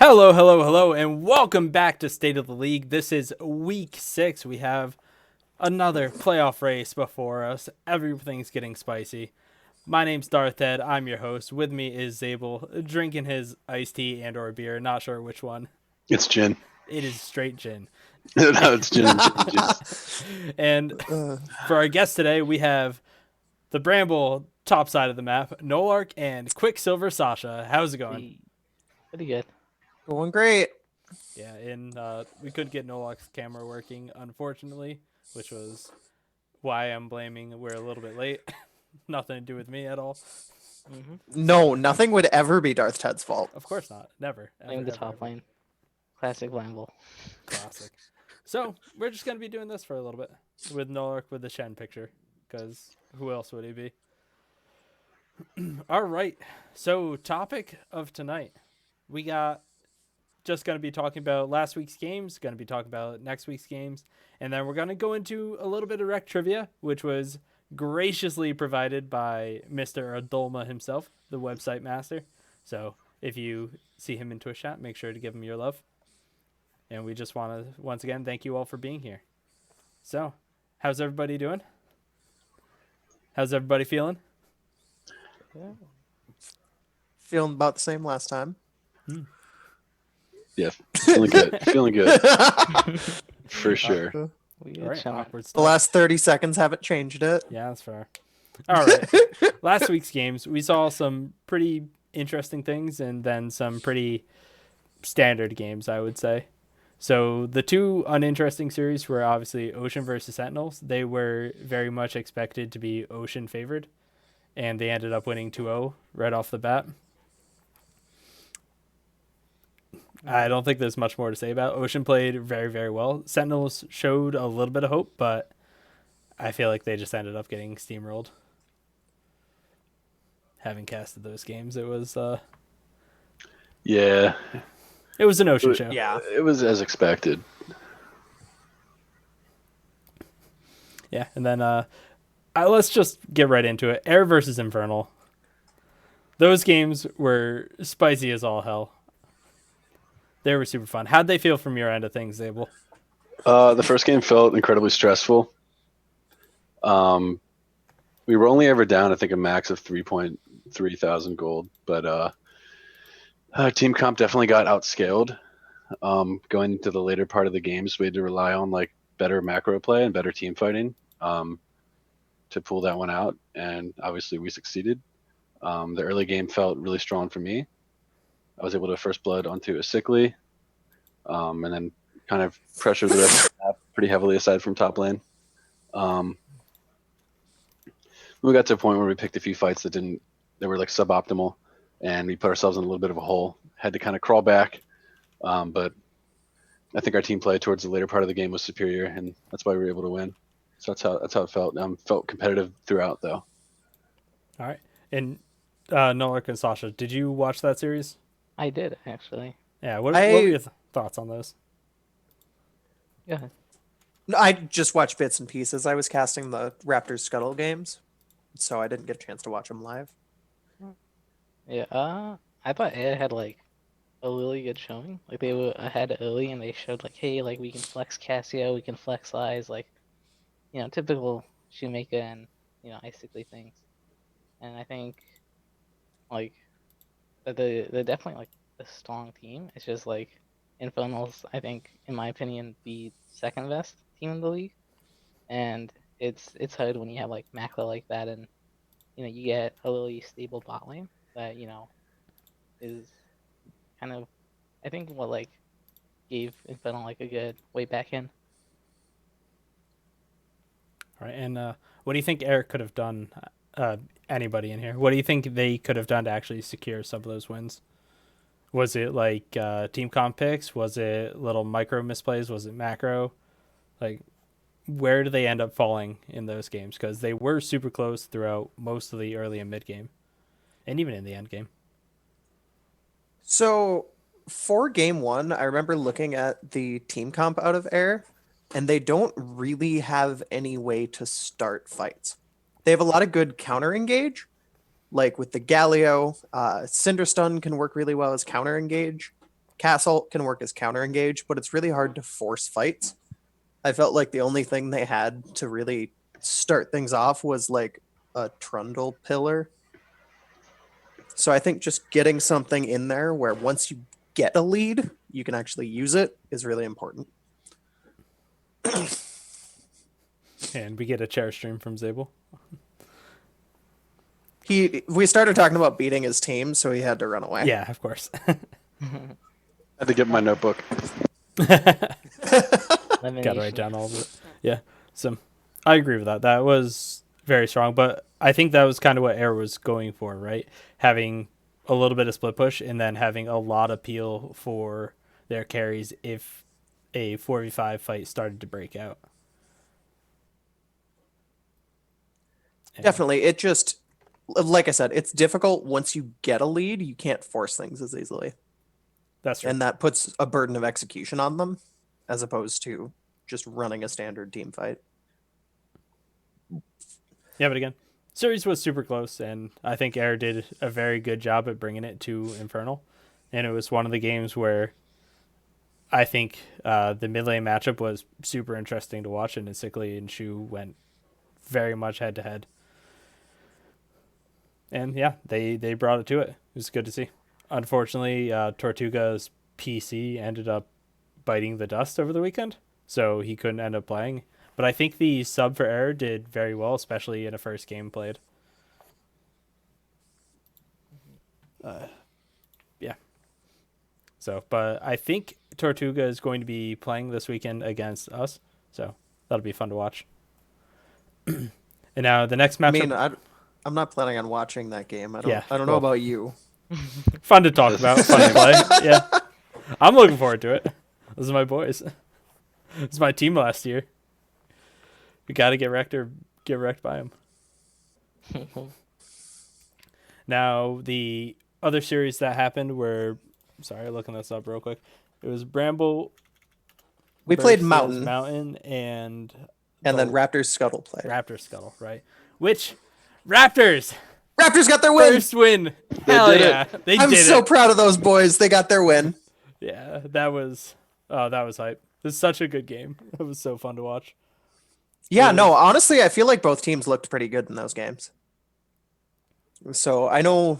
Hello, hello, hello, and welcome back to State of the League. This is week 6. We have another playoff race before us. Everything's getting spicy. My name's Darth Ed. I'm your host. With me is Zabel, drinking his iced tea and or beer. Not sure which one. It's gin. It is straight gin. No, it's gin and juice. And for our guest today, we have the Bramble top side of the map, Nolark and Quicksilver Sasha. How's it going? Pretty good. Going great. Yeah, and we couldn't get Nolark's camera working, unfortunately, which was why I'm blaming we're a little bit late. Nothing to do with me at all. No, nothing would ever be Darth Ted's fault. Of course not. Never. Playing the top lane. Classic Bramble. Classic. So, we're just going to be doing this for a little bit with Nolark with the Shen picture, because who else would he be? All right. So, topic of tonight. We got just going to be talking about last week's games, going to be talking about next week's games, and then we're going to go into a little bit of Rekt trivia, which was graciously provided by Mr. Adolma himself, the website master. So if you see him in Twitch chat, make sure to give him your love. And we just want to, once again, thank you all for being here. So, how's everybody doing? How's everybody feeling? Feeling about the same last time. Yeah, feeling good. Feeling good. For sure. We All right, awkward The stuff. last 30 seconds haven't changed it. Yeah, that's fair. All right. Last week's games, we saw some pretty interesting things and then some pretty standard games, I would say. So the two uninteresting series were obviously Ocean versus Sentinels. They were very much expected to be Ocean favored, and they ended up winning 2-0 right off the bat. I don't think there's much more to say about it. Ocean played very, very well. Sentinels showed a little bit of hope, but I feel like they just ended up getting steamrolled. Having casted those games, it was Yeah, it was an Ocean show. Yeah. it was as expected. Yeah, and then let's just get right into it. Air versus Infernal. Those games were spicy as all hell. They were super fun. How'd they feel from your end of things, Abel? The first game felt incredibly stressful. We were only ever down, I think, a max of 3.3 thousand gold, but team comp definitely got outscaled. Going into the later part of the games, we had to rely on like better macro play and better team fighting to pull that one out, and obviously we succeeded. The early game felt really strong for me. I was able to first blood onto a sickly, and then kind of pressure the rest of the map pretty heavily aside from top lane. We got to a point where we picked a few fights that were like suboptimal, and we put ourselves in a little bit of a hole. Had to kind of crawl back, but I think our team play towards the later part of the game was superior, and that's why we were able to win. So that's how it felt. Felt competitive throughout, though. All right. And Nolark and Sasha, did you watch that series? I did, actually. Yeah. What were your thoughts on those? Yeah. I just watched bits and pieces. I was casting the Raptors Scuttle games, so I didn't get a chance to watch them live. Yeah. I thought Ed had like a really good showing. Like they were ahead early and they showed like, hey, like we can flex Cassio, we can flex Eyes, like typical Shoemaker and Icically things. And I think like that they're definitely like a strong team. It's just like Infernals, I think, in my opinion, the second best team in the league. And it's hard when you have like macro like that and you get a really stable bot lane that, is kind of I think what like gave Infernal like a good way back in. All right. And what do you think Eric could have done? Anybody in here? What do you think they could have done to actually secure some of those wins? Was it like team comp picks? Was it little micro misplays? Was it macro? Like, where do they end up falling in those games? Because they were super close throughout most of the early and mid game, and even in the end game. So for game one, I remember looking at the team comp out of Air, and they don't really have any way to start fights. They have a lot of good counter engage, like with the Galio. Cinder Stun can work really well as counter engage. Castle can work as counter engage, but it's really hard to force fights. I felt like the only thing they had to really start things off was like a Trundle pillar. So I think just getting something in there where once you get a lead, you can actually use it is really important. And we get a chair stream from Zabel. We started talking about beating his team, so he had to run away. Yeah, of course. I had to get my notebook. Got to Elimination. write down all of it. Yeah. So I agree with that. That was very strong, but I think that was kind of what Air was going for, right? Having a little bit of split push and then having a lot of peel for their carries if a 4v5 fight started to break out. And Definitely. It just, like I said, it's difficult once you get a lead. You can't force things as easily. that's true. And that puts a burden of execution on them as opposed to just running a standard team fight. Yeah, but again, series was super close, and I think Air did a very good job at bringing it to Infernal. And it was one of the games where I think the mid lane matchup was super interesting to watch, and Sickly and Shu went very much head to head. And yeah, they brought it to it. It was good to see. Unfortunately, Tortuga's PC ended up biting the dust over the weekend, so he couldn't end up playing. But I think the sub for Air did very well, especially in a first game played. Yeah. So, but I think Tortuga is going to be playing this weekend against us, so that'll be fun to watch. And now the next I matchup, mean, I'm not planning on watching that game. I don't know well, about you. fun to talk about, fun to play. Yeah, I'm looking forward to it. Those are my boys. It's my team last year. We got to get wrecked or get wrecked by them. Now, the other series that happened were, sorry, looking this up real quick. It was Bramble. We played versus Mountain, and and then the Raptors Scuttle played. Raptor Scuttle, right? Which Raptors Raptors got their win. first win. Hell did it. yeah, they I'm did so it. proud of those boys. They got their win. Yeah, that was hype. This is such a good game. It was so fun to watch. Yeah, Really? no, honestly, I feel like both teams looked pretty good in those games. So I know,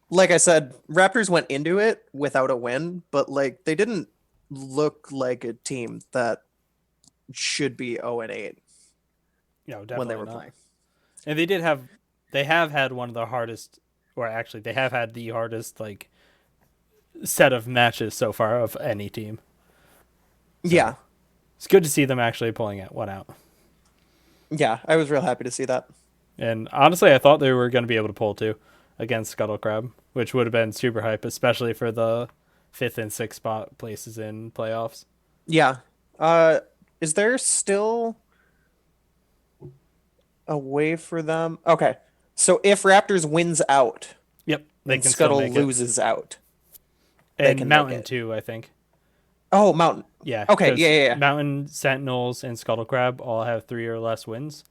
like I said, Raptors went into it without a win, but like they didn't look like a team that should be 0-8 No, definitely when they were not. playing. And they have had one of the hardest, or actually they have had the hardest like set of matches so far of any team. Yeah, It's good to see them actually pulling one out. yeah, I was real happy to see that. And honestly, I thought they were going to be able to pull two against Scuttle Crab, which would have been super hype, especially for the 5th and 6th spot places in playoffs. Yeah. Is there still a way for them? Okay. So if Raptors wins out Yep, they and can still Scuttle make it. loses out, they And can make Mountain it. too, I think. Oh, Mountain. Yeah. Okay, 'cause yeah. Mountain, Sentinels, and Scuttle Crab all have 3 or less wins,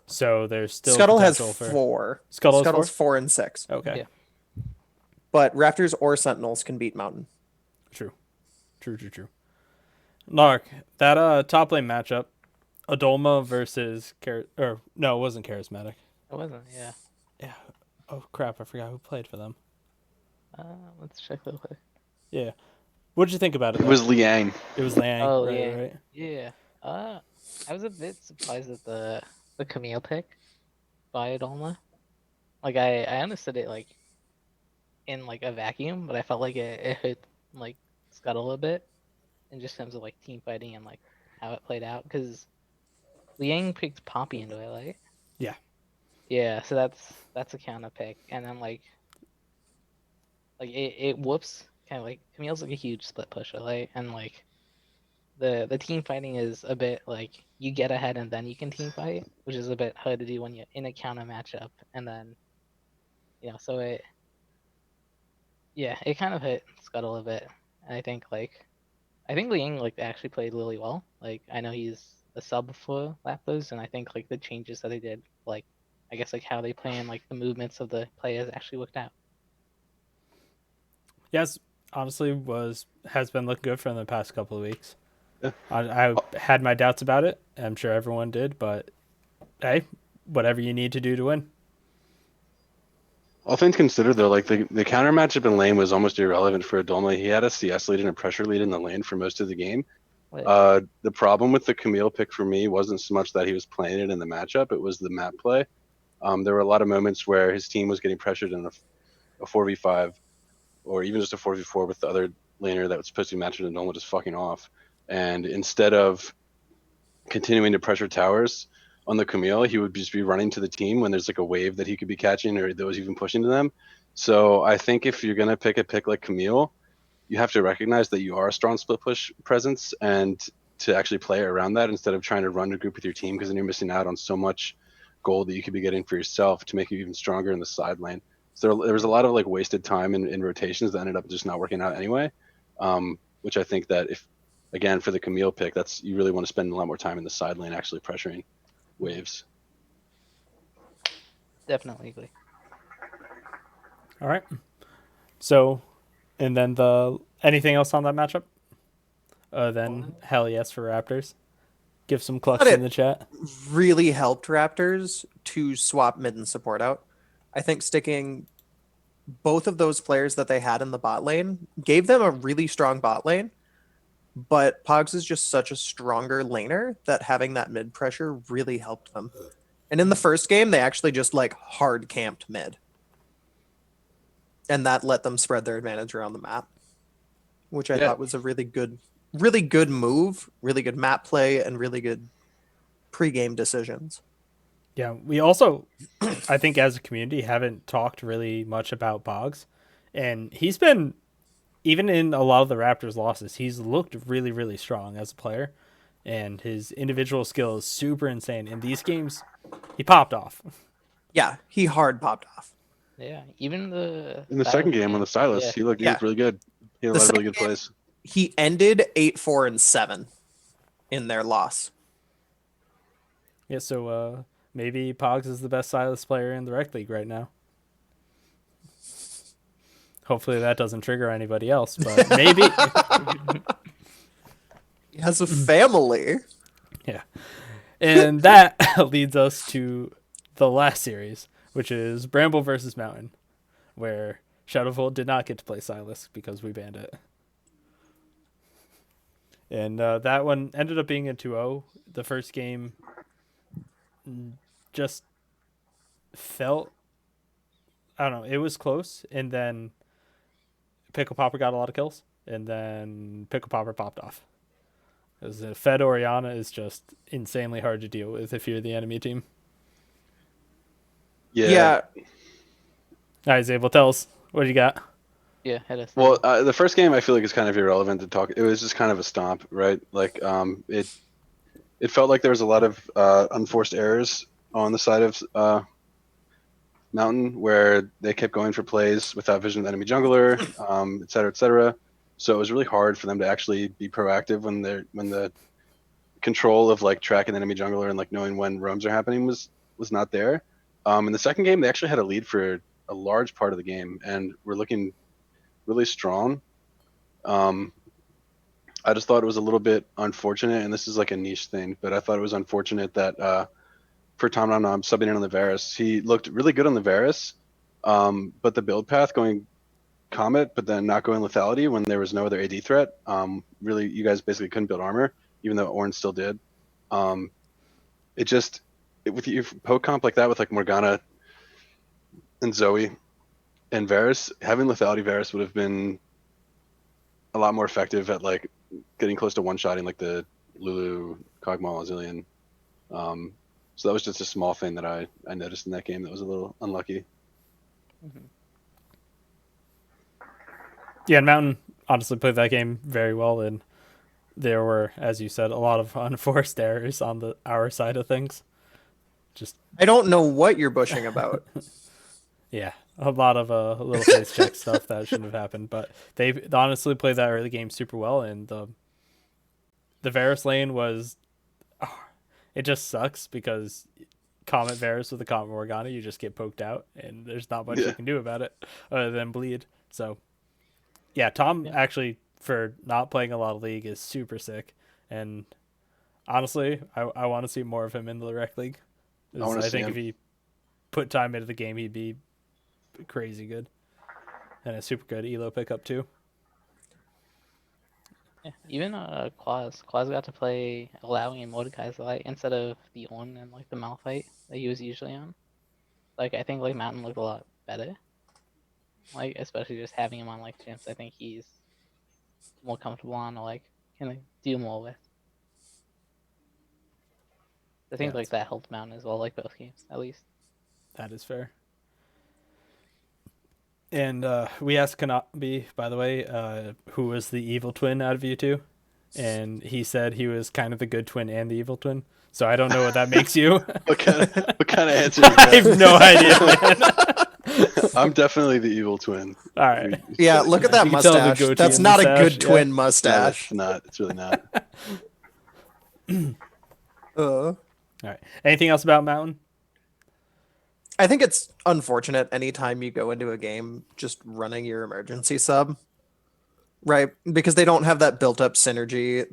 so there's still Scuttle has potential for 4. Scuttle has Scuttle's 4 and 6. Okay. Yeah. But Raptors or Sentinels can beat Mountain. True. Lark, that top lane matchup, Adolma versus or no, it wasn't Charismatic. It wasn't. Yeah. Yeah. Oh crap, I forgot who played for them. Let's check real quick. Yeah. What did you think about it? It was Liang. It was Liang. Oh, right, yeah. right. Yeah. I was a bit surprised at the Camille pick by Adolma. Like I understood it like in like a vacuum, but I felt like it hit like Scuttle a bit in just terms of like team fighting and like how it played out. Because Liang picked Poppy into it, like Yeah. yeah, so that's a counter pick, and then like it whoops kind of like Camille's like a huge split pusher, like and like the team fighting is a bit like you get ahead and then you can team fight, which is a bit hard to do when you're in a counter matchup, and then so it kind of hit Scuttle a bit. And I think Liang like actually played really well. Like I know he's a sub for Lapras, and I think like the changes that they did, like I guess like how they play and like the movements of the players actually worked out. Yes, honestly has been looking good for them the past couple of weeks. Yeah. I had my doubts about it. I'm sure everyone did, but hey, whatever you need to do to win. All things considered, though, like the counter matchup in lane was almost irrelevant for Adolma. He had a CS lead and a pressure lead in the lane for most of the game. Like, The problem with the Camille pick for me wasn't so much that he was playing it in the matchup; it was the map play. There were a lot of moments where his team was getting pressured in a 4v5 or even just a 4v4 with the other laner that was supposed to be matched and Adolma just fucking off. And instead of continuing to pressure towers on the Camille, he would just be running to the team when there's like a wave that he could be catching or that was even pushing to them. So I think if you're gonna pick a pick like Camille, you have to recognize that you are a strong split push presence and to actually play around that instead of trying to run a group with your team, because then you're missing out on so much gold that you could be getting for yourself to make you even stronger in the side lane. So there was a lot of like wasted time in rotations that ended up just not working out anyway. Which I think that if, again, for the Camille pick, that's you really want to spend a lot more time in the side lane actually pressuring waves. definitely agree. All right. So, and then anything else on that matchup? Then hell yes for Raptors. Give some clucks in the chat. Really helped Raptors to swap mid and support out. I think sticking both of those players that they had in the bot lane gave them a really strong bot lane. But Pogs is just such a stronger laner that having that mid pressure really helped them. And in the first game, they actually just like hard camped mid. And that let them spread their advantage around the map, which I thought was a really good move, really good map play, and really good pre-game decisions. Yeah, we also, I think as a community, haven't talked really much about Boggs. And he's been, even in a lot of the Raptors' losses, he's looked really, really strong as a player. And his individual skill is super insane. In these games, he popped off. Yeah, he hard popped off. Yeah, even the In the second game on the Silas, he looked really good. He had a lot of really good plays. He ended 8-4-7 in their loss. Yeah, so maybe Pogs is the best Silas player in the Rekt League right now. Hopefully that doesn't trigger anybody else, but maybe. He has a family. Yeah. And that leads us to the last series, which is Bramble versus Mountain, where Shadowful did not get to play Silas because we banned it. And that one ended up being a 2-0. The first game just felt, I don't know, it was close. And then Pickle Popper got a lot of kills. And then Pickle Popper popped off. Because Fed Oriana is just insanely hard to deal with if you're the enemy team. Yeah. All right, Zabel, tell us. What do you got? Yeah, had a Well, the first game I feel like is kind of irrelevant to talk. It was just kind of a stomp, right? Like, it felt like there was a lot of unforced errors on the side of Mountain, where they kept going for plays without vision of the enemy jungler, et cetera, et cetera. So it was really hard for them to actually be proactive when the control of like tracking the enemy jungler and like knowing when roams are happening was not there. In the second game, they actually had a lead for a large part of the game and were looking really strong. I just thought it was a little bit unfortunate, and this is like a niche thing, but I thought it was unfortunate that for Tom Nom Nom subbing in on the Varus, he looked really good on the Varus, but the build path going Comet, but then not going Lethality when there was no other AD threat. Really, you guys basically couldn't build armor, even though Orange still did. With your poke comp like that with like Morgana and Zoe and Varus, having Lethality Varus would have been a lot more effective at like getting close to one-shotting like the Lulu, Kog'Maw, Zillion. So that was just a small thing that I noticed in that game that was a little unlucky. Mm-hmm. Yeah, and Mountain honestly played that game very well, and there were, as you said, a lot of unforced errors on our side of things. I don't know what you're bushing about. Yeah, a lot of little face check stuff that shouldn't have happened, but they honestly played that early game super well, and the Varus lane was, it just sucks because Comet Varus with the Comet Morgana, you just get poked out, and there's not much you can do about it other than bleed. So Yeah, Tom Yeah. actually, for not playing a lot of League, is super sick. And honestly, I want to see more of him in the Rec League. I want to I see think if him. he put time into the game, he'd be crazy good. And a super good elo pickup too. Yeah. Even Quaz. Quaz got to play allowing and Mordecai's light instead of the On and like the Malphite that he was usually on. Like I think like Mountain looked a lot better. Like especially just having him on like chimps. I think he's more comfortable on or like can like, do more with. I think Yeah, like that helped Mountain as well, like both games at least. that is fair. And we asked Kanabi, by the way, who was the evil twin out of you two, and he said he was kind of the good twin and the evil twin. So I don't know what that makes you. What kind of answer is I have that? no idea, man. I'm definitely the evil twin. All right. Yeah, look at that You can tell the mustache. goatee That's and not a mustache, good yeah. twin No, mustache. it's not. It's really not. All right. Anything else about Mountain? I think it's unfortunate anytime you go into a game just running your emergency sub, right? Because they don't have that built up synergy.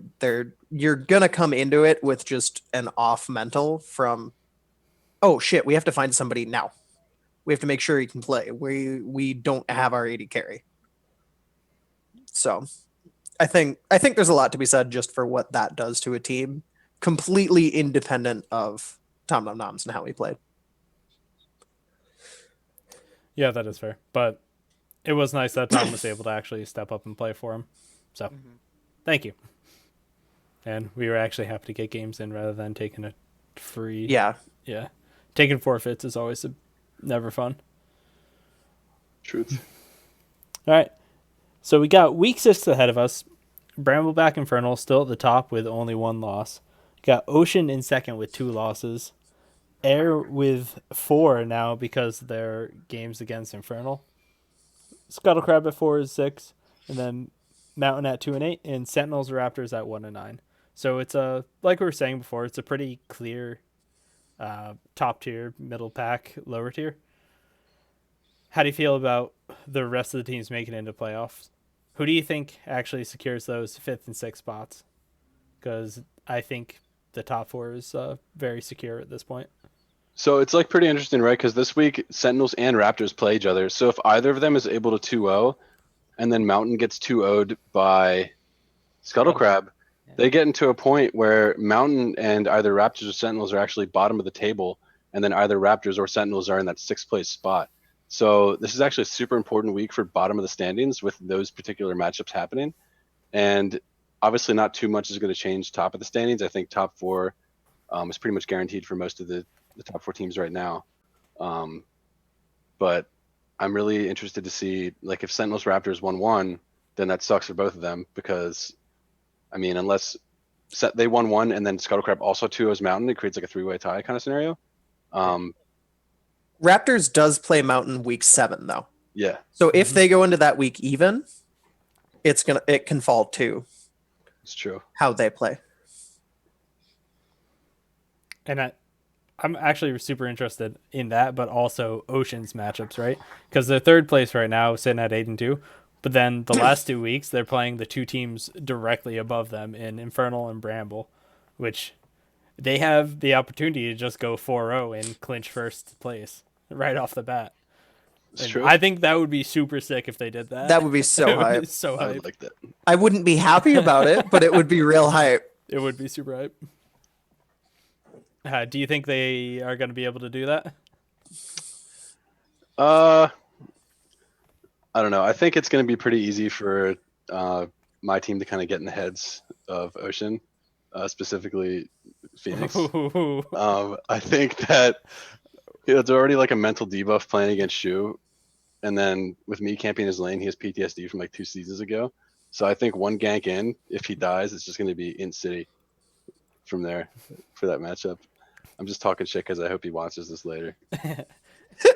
You're gonna come into it with just an off mental from, oh shit, we have to find somebody now. We have to make sure he can play. We don't have our AD carry. So I think there's a lot to be said just for what that does to a team, completely independent of Tom Nom Noms and how he played. Yeah, that is fair. But it was nice that Tom was able to actually step up and play for him. So thank you. And we were actually happy to get games in rather than taking a free. Yeah. Yeah. Taking forfeits is always never fun. Truth. All right. So we got week 6 ahead of us. Brambleback Infernal still at the top with only 1 loss. Got Ocean in second with 2 losses. Air with 4 now because their games against Infernal. Scuttlecrab at 4 is 6, and then Mountain at 2 and 8, and Sentinels Raptors at 1 and 9. So it's like we were saying before, it's a pretty clear top tier, middle pack, lower tier. How do you feel about the rest of the teams making it into playoffs? Who do you think actually secures those 5th and 6th spots? Because I think the top 4 is very secure at this point. So it's like pretty interesting, right? Because this week Sentinels and Raptors play each other. So if either of them is able to 2-0, and then Mountain gets 2-0'd by Scuttlecrab, they get into a point where Mountain and either Raptors or Sentinels are actually bottom of the table, and then either Raptors or Sentinels are in that 6th place spot. So this is actually a super important week for bottom of the standings with those particular matchups happening. And obviously not too much is going to change top of the standings. I think top 4 is pretty much guaranteed for most of the top 4 teams right now. But I'm really interested to see, like, if Sentinels Raptors 1-1, then that sucks for both of them because, I mean, unless they 1-1 and then Scuttlecrab also 2-0's Mountain, it creates like a 3-way tie kind of scenario. Raptors does play Mountain week 7 though. Yeah. So if they go into that week even, it can fall to It's true. how they play. And I'm actually super interested in that, but also Ocean's matchups, right? Because they're 3rd place right now, sitting at 8 and 2. But then the last 2 weeks, they're playing the 2 teams directly above them in Infernal and Bramble, which they have the opportunity to just go 4-0 and clinch 1st place right off the bat. It's And true. I think that would be super sick if they did that. That would be so It would hype. be so I hype. would like that. I wouldn't be happy about it, but it would be real hype. It would be super hype. Do you think they are going to be able to do that? I don't know. I think it's going to be pretty easy for my team to kind of get in the heads of Ocean, specifically Phoenix. I think that it's already like a mental debuff playing against Shu, and then with me camping his lane, he has PTSD from like 2 seasons ago. So I think one gank in, if he dies, it's just going to be in city from there for that matchup. I'm just talking shit because I hope he watches this later.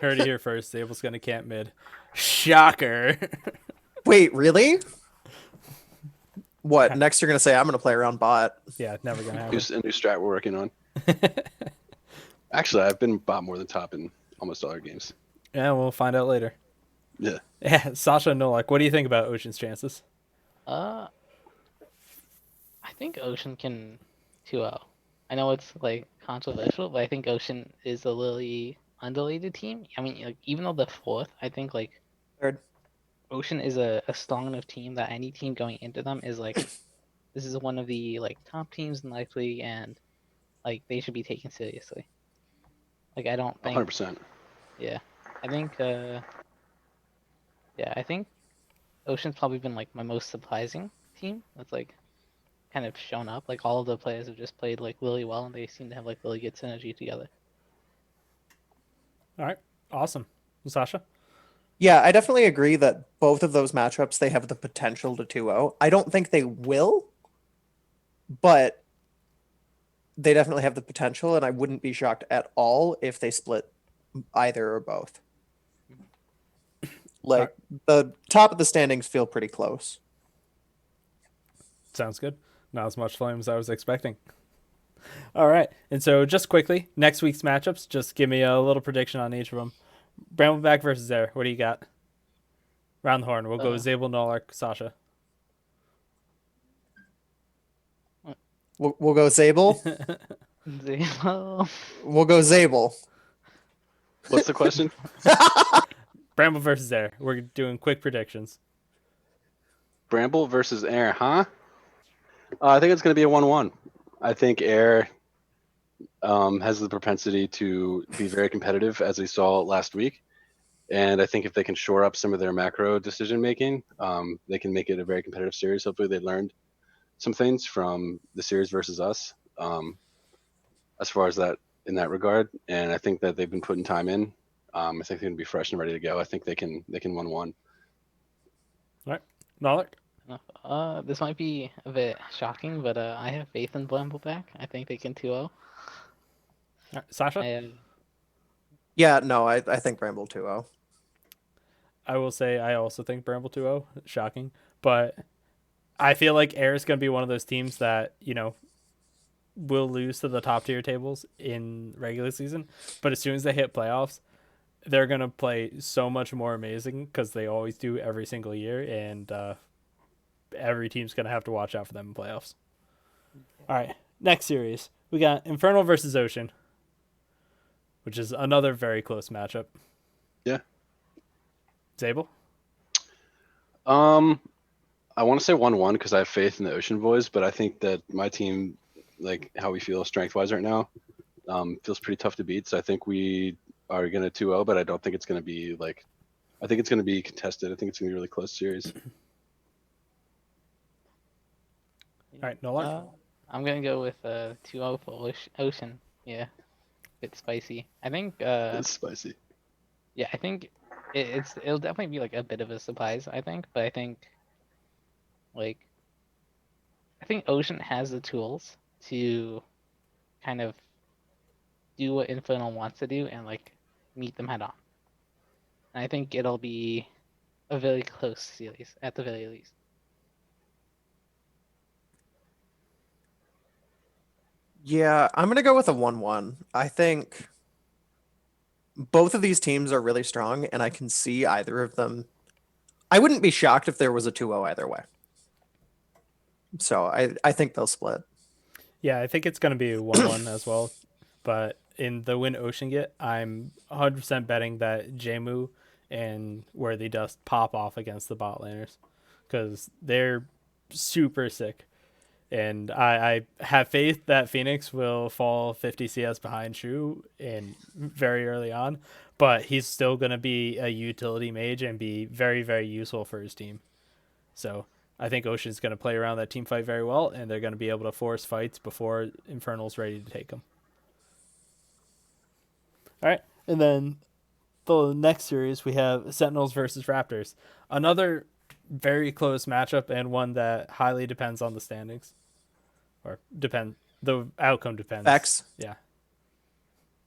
Heard it here first. Sable's going to camp mid. Shocker. Wait, really? What? Next you're going to say, I'm going to play around bot. Yeah, never going to happen. A new strat we're working on. Actually, I've been bot more than top in almost all our games. Yeah, we'll find out later. Yeah. Yeah, Sasha and Nolak, what do you think about Ocean's chances? Uh, I think Ocean can 2-0. I know it's like controversial, but I think Ocean is a really underrated team. I mean, like, even though they're fourth, I think like Third. Ocean is a strong enough team that any team going into them is like, this is one of the like top teams in Life League, and like they should be taken seriously. Like I don't think, 100%. yeah, I think, yeah, I think Ocean's probably been like my most surprising team. That's like kind of shown up. Like all of the players have just played like really well, and they seem to have like really good synergy together. All right, awesome. Sasha? Yeah, I definitely agree that both of those matchups they have the potential to 2-0. I don't think they will, but they definitely have the potential, and I wouldn't be shocked at all if they split either or both. Like the top of the standings feel pretty close. Sounds good. Not as much flame as I was expecting. All right, and so just quickly, next week's matchups, just give me a little prediction on each of them. Brambleback versus Air, what do you got? Round the horn, we'll go Zabel, Nolak, Sasha. We'll go Zabel. Zero. We'll go Zabel. What's the question? Bramble versus Air, we're doing quick predictions. Bramble versus Air, huh? I think it's going to be a 1-1. I think Air has the propensity to be very competitive, as we saw last week. And I think if they can shore up some of their macro decision making, they can make it a very competitive series. Hopefully, they learned some things from the series versus us, as far as that in that regard. And I think that they've been putting time in. I think they're going to be fresh and ready to go. I think they can 1-1. All right, Nolak? This might be a bit shocking, but I have faith in Brambleback. I think they can 2-0. All right, Sasha? I have, Yeah, no, I think Bramble 2-0. I will say I also think Bramble 2-0. Shocking. But I feel like Air is going to be one of those teams that, will lose to the top tier tables in regular season. But as soon as they hit playoffs, they're going to play so much more amazing because they always do every single year. And every team's going to have to watch out for them in playoffs. All right. Next series. We got Infernal versus Ocean, which is another very close matchup. Yeah. Zabel? I want to say 1-1 because I have faith in the Ocean Boys, but I think that my team, like how we feel strength-wise right now, feels pretty tough to beat. So I think we are going to 2-0, but I don't think it's going to be like, I think it's going to be contested. I think it's going to be a really close series. All right, Nolan? I'm gonna go with 2-0 for Ocean. Yeah, bit spicy. I think. It's spicy. Yeah, I think it'll definitely be like a bit of a surprise. I think, but I think Ocean has the tools to kind of do what Infernal wants to do and like meet them head on. And I think it'll be a very close series at the very least. Yeah, I'm going to go with a 1-1. I think both of these teams are really strong, and I can see either of them. I wouldn't be shocked if there was a 2-0 either way. So I think they'll split. Yeah, I think it's going to be 1-1 as well. But in the win Ocean get, I'm 100% betting that Jmu and Worthy Dust pop off against the bot laners because they're super sick. And I have faith that Phoenix will fall 50 CS behind Shu in very early on, but he's still going to be a utility mage and be very, very useful for his team. So I think Ocean's going to play around that team fight very well, and they're going to be able to force fights before Infernal's ready to take them. All right, and then the next series we have Sentinels versus Raptors. Another very close matchup and one that highly depends on the standings. Or the outcome depends. X. Yeah.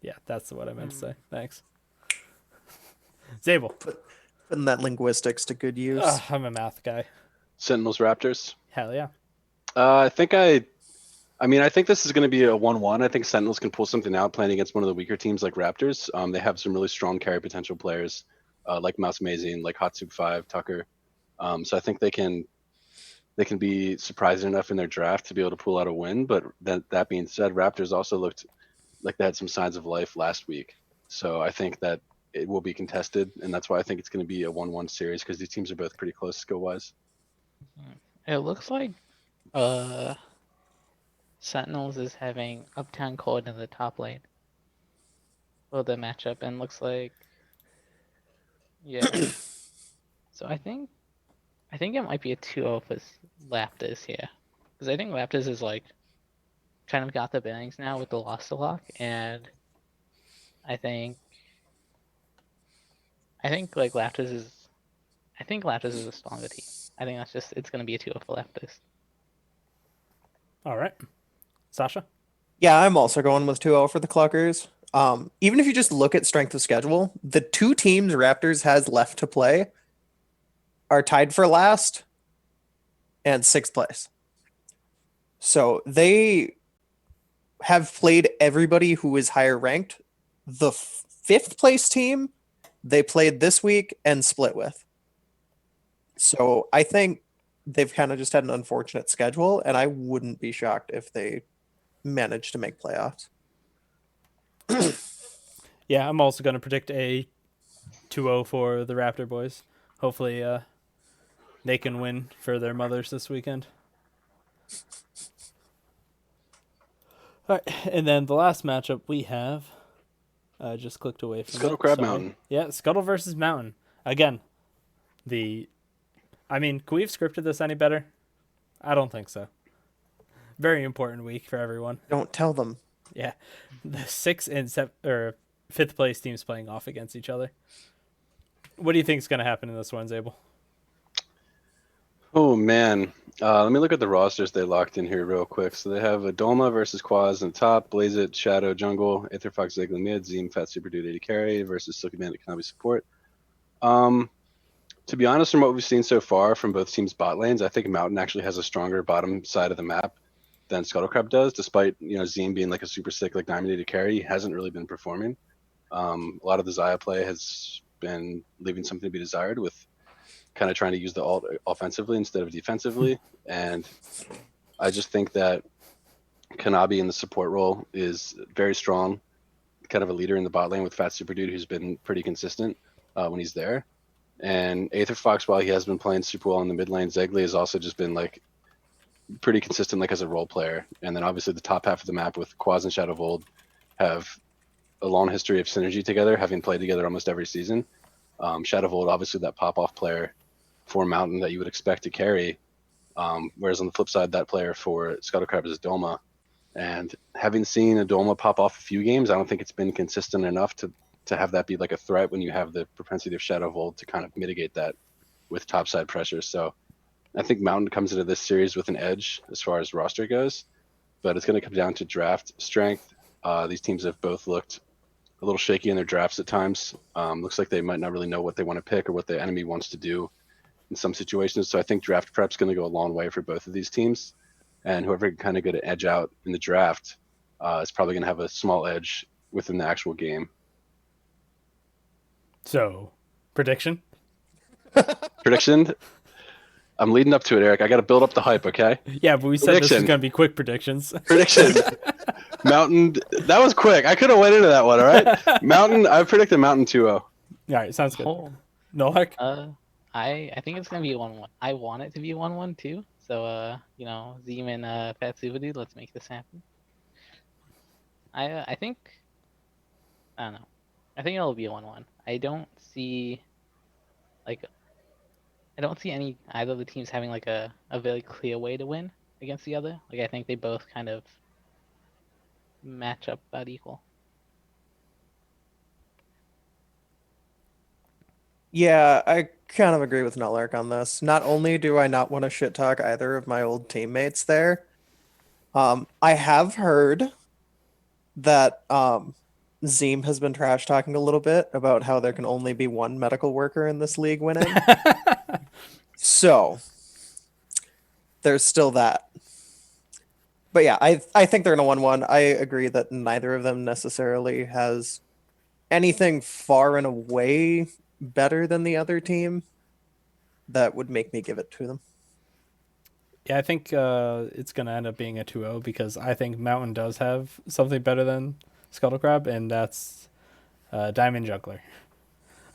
Yeah, that's what I meant to say. Thanks. Zabel. Putting that linguistics to good use. I'm a math guy. Sentinels Raptors. Hell yeah. I think this is going to be a 1-1. I think Sentinels can pull something out playing against one of the weaker teams like Raptors. They have some really strong carry potential players. like Mouse Amazing, like Hot Soup 5, Tucker. So I think they can be surprising enough in their draft to be able to pull out a win. But that being said, Raptors also looked like they had some signs of life last week. So I think that it will be contested, and that's why I think it's going to be a 1-1 series because these teams are both pretty close skill-wise. It looks like Sentinels is having Uptown Cold in the top lane. Well, the matchup, and looks like, yeah. So I think it might be a 2-0 for Laptis here, because I think Laptis is like kind of got the bearings now with the loss to lock, and I think like Laptis is, I think Laptis is a stronger team. I think it's gonna be a 2-0 for Laptis. All right, Sasha. Yeah, I'm also going with 2-0 for the Cluckers. Even if you just look at strength of schedule, the two teams Raptors has left to play are tied for last and sixth place. So they have played everybody who is higher ranked. The fifth place team they played this week and split with. So I think they've kind of just had an unfortunate schedule, and I wouldn't be shocked if they managed to make playoffs. Yeah, I'm also going to predict a 2-0 for the Raptor boys. Hopefully, they can win for their mothers this weekend. All right, and then the last matchup we have, I just clicked away from Scuttle it. Crab Sorry. Mountain. Yeah, Scuttle versus Mountain. Again, I mean, could we have scripted this any better? I don't think so. Very important week for everyone. Don't tell them. Yeah, the 6th and 5th place teams playing off against each other. What do you think is going to happen in this one, Zabel? Oh man, let me look at the rosters they locked in here real quick. So they have Adoma versus Quaz in the top, Blaze It, Shadow, Jungle, Aether Fox, Ziggler mid, Zeem, Fat Super Dude, 80 carry versus Silky Bandit, Kanabi support. To be honest, from what we've seen so far from both teams' bot lanes, I think Mountain actually has a stronger bottom side of the map than Scuttlecrab does, despite Zeem being like a super sick like Diamond 80 carry. He hasn't really been performing. A lot of the Xayah play has been leaving something to be desired, with kind of trying to use the ult offensively instead of defensively. And I just think that Kanabi in the support role is very strong, kind of a leader in the bot lane with Fat Super Dude, who's been pretty consistent when he's there. And Aether Fox, while he has been playing super well in the mid lane, Zegli has also just been like pretty consistent, like as a role player. And then obviously the top half of the map with Quaz and Shadow Vold have a long history of synergy together, having played together almost every season. Shadow Vold, obviously that pop-off player for Mountain that you would expect to carry. Whereas on the flip side, that player for Scuttlecrab is Doma. And having seen Adoma pop off a few games, I don't think it's been consistent enough to have that be like a threat when you have the propensity of Shadow Vold to kind of mitigate that with topside pressure. So I think Mountain comes into this series with an edge as far as roster goes, but it's going to come down to draft strength. These teams have both looked a little shaky in their drafts at times. Looks like they might not really know what they want to pick or what the enemy wants to do in some situations. So I think draft prep's going to go a long way for both of these teams. And whoever can kind of get an edge out in the draft is probably going to have a small edge within the actual game. So, prediction? Prediction? I'm leading up to it, Eric. I got to build up the hype, okay? Yeah, but we said this was Prediction. going to be quick predictions. Prediction. Mountain. That was quick. I could have went into that one, all right? Mountain. I predicted Mountain 2-0. All right, sounds good. Oh, Nolik? I think it's gonna be 1-1. I want it to be 1-1 too. So Zeem and Fat Super Dude, let's make this happen. I think, I don't know. I think it'll be a 1-1. I don't see any either of the teams having like a very clear way to win against the other. Like I think they both kind of match up about equal. Yeah, I kind of agree with Nutlark on this. Not only do I not want to shit talk either of my old teammates there, I have heard that Zeem has been trash talking a little bit about how there can only be one medical worker in this league winning. So there's still that. But yeah, I think they're in a 1-1. I agree that neither of them necessarily has anything far and away better than the other team, that would make me give it to them. Yeah, I think it's going to end up being a 2-0 because I think Mountain does have something better than Scuttle Crab, and that's Diamond Juggler.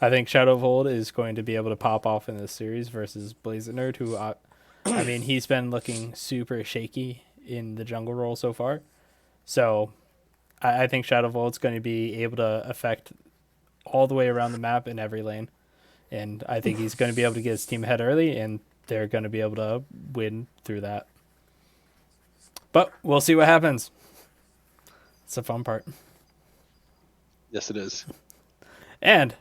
I think Shadow of Old is going to be able to pop off in this series versus Blazing Nerd, who, I mean, he's been looking super shaky in the jungle role so far. So I think Shadow of Old's going to be able to affect all the way around the map in every lane. And I think he's going to be able to get his team ahead early, and they're going to be able to win through that. But we'll see what happens. It's the fun part. Yes, it is. And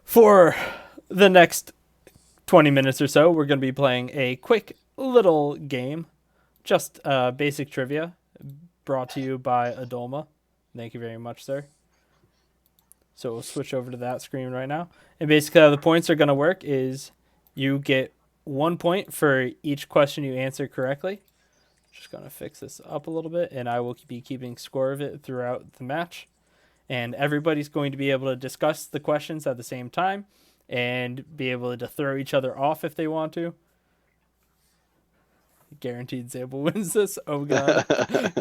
for the next 20 minutes or so, we're going to be playing a quick little game. Just basic trivia brought to you by Adolma. Thank you very much, sir. So we'll switch over to that screen right now. And basically how the points are going to work is you get 1 point for each question you answer correctly. Just going to fix this up a little bit, and I will be keeping score of it throughout the match. And everybody's going to be able to discuss the questions at the same time and be able to throw each other off if they want to. Guaranteed Zabel wins this. Oh, God.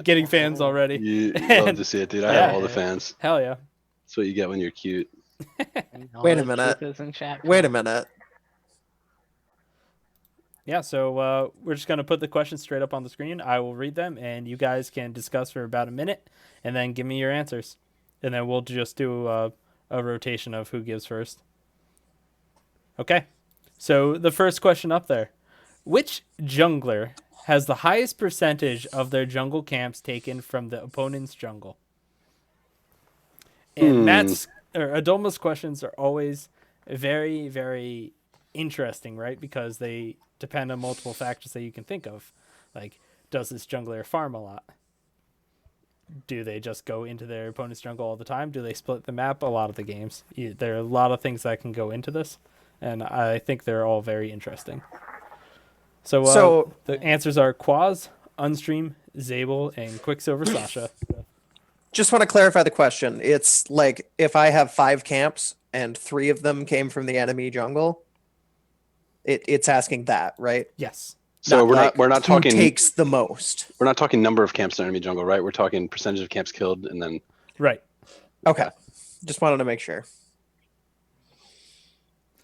Getting fans already. You love to see it, dude. I have all the fans. Hell yeah. That's what you get when you're cute. Wait a minute. Wait a minute. Yeah, so we're just going to put the questions straight up on the screen. I will read them, and you guys can discuss for about a minute, and then give me your answers. And then we'll just do a rotation of who gives first. Okay, so the first question up there. Which jungler has the highest percentage of their jungle camps taken from the opponent's jungle? And Adolma's questions are always very, very interesting, right? Because they depend on multiple factors that you can think of. Like, does this jungler farm a lot? Do they just go into their opponent's jungle all the time? Do they split the map a lot of the games? There are a lot of things that can go into this, and I think they're all very interesting. So the answers are Quaz, Unstream, Zabel, and Quicksilver Sasha. Just want to clarify the question. It's like if I have 5 camps and 3 of them came from the enemy jungle, it's asking that, right? Yes. So we're not who talking takes the most. We're not talking number of camps in enemy jungle, right? We're talking percentage of camps killed, and then Right. Okay. Just wanted to make sure.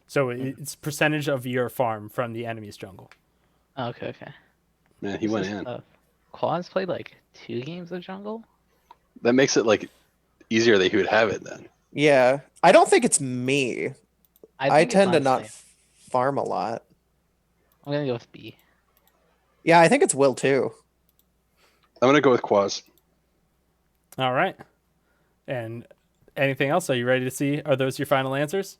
So it's percentage of your farm from the enemy's jungle. Okay. man, he went in. Quaz played like 2 games of jungle. That makes it like easier that he would have it then. Yeah. I don't think it's me. I think it's tend to not Unstream. farm a lot. I'm gonna go with B. Yeah, I think it's Will too. I'm gonna go with Quaz. All right. And anything else? Are you ready to see? Are those your final answers?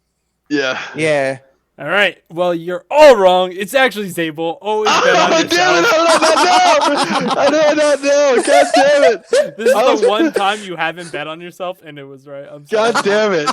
Yeah. Yeah. All right. Well, you're all wrong. It's actually Zabel. Always bet on Oh, damn it! I did not know. God damn it! This is the one time you haven't bet on yourself, and it was right. I'm sorry. God damn it!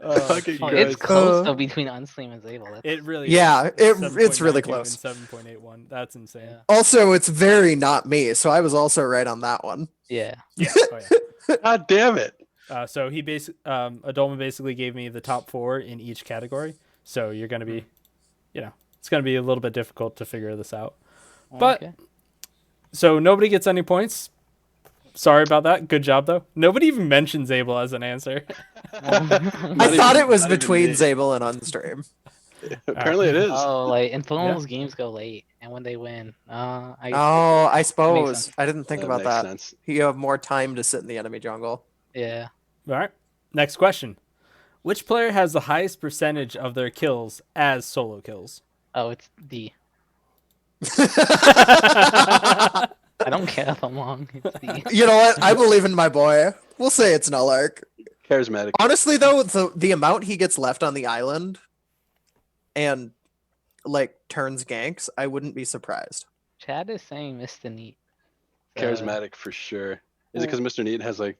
Fucking Oh, Christ. it's close though between Unstream and Zabel. It really Yeah, is. it's really 7.92 close. and 7.81. That's insane. Yeah. Also, it's very not me, so I was also right on that one. Yeah. Yeah. Oh, yeah. God damn it! So he Adolma basically gave me the top 4 in each category. So you're going to be, it's going to be a little bit difficult to figure this out. But Okay. so nobody gets any points. Sorry about that. Good job though. Nobody even mentioned Zabel as an answer. I thought it was not even between me. Zabel and Unstream. Apparently it is. Oh, like in Funnel's games go late, and when they win, I suppose. sense. I didn't think about makes that. sense. You have more time to sit in the enemy jungle. yeah. All right. Next question. Which player has the highest percentage of their kills as solo kills? Oh, it's D. I don't care if I'm wrong. It's D. You know what? I believe in my boy. We'll say it's Nullark. Charismatic. Honestly, though, the amount he gets left on the island and like turns ganks, I wouldn't be surprised. Chad is saying Mr. Neat. Charismatic for sure. Is it because Mr. Neat has like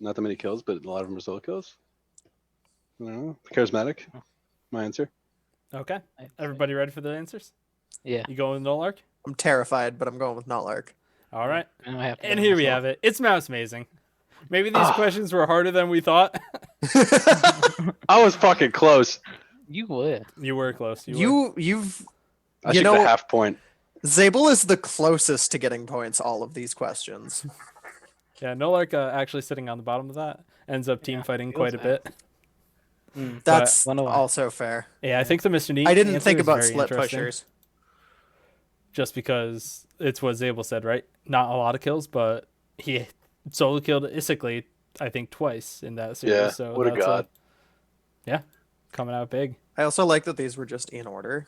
not that many kills, but a lot of them are solo kills? I don't know. Charismatic. My answer. Okay. Everybody ready for the answers? Yeah. You going with Nolark? I'm terrified, but I'm going with Nullark. All right. I have to And go here we myself. have it. It's Mouse Amazing. Maybe these questions were harder than we thought. I was fucking close. You would. You were close. You You've I You should get know- a half point. Zabel is the closest to getting points all of these questions. Yeah, Nolark actually sitting on the bottom of that ends up team Yeah, fighting feels quite a bad. bit. That's Wonder why. also fair. Yeah, I think the Mr. Neat I didn't answer think is about very split interesting, pushers. just because it's what Zabel said, right? Not a lot of kills, but he solo killed Isically, I think, twice in that series. Yeah, so what a that's god. yeah, coming out big. I also like that these were just in order.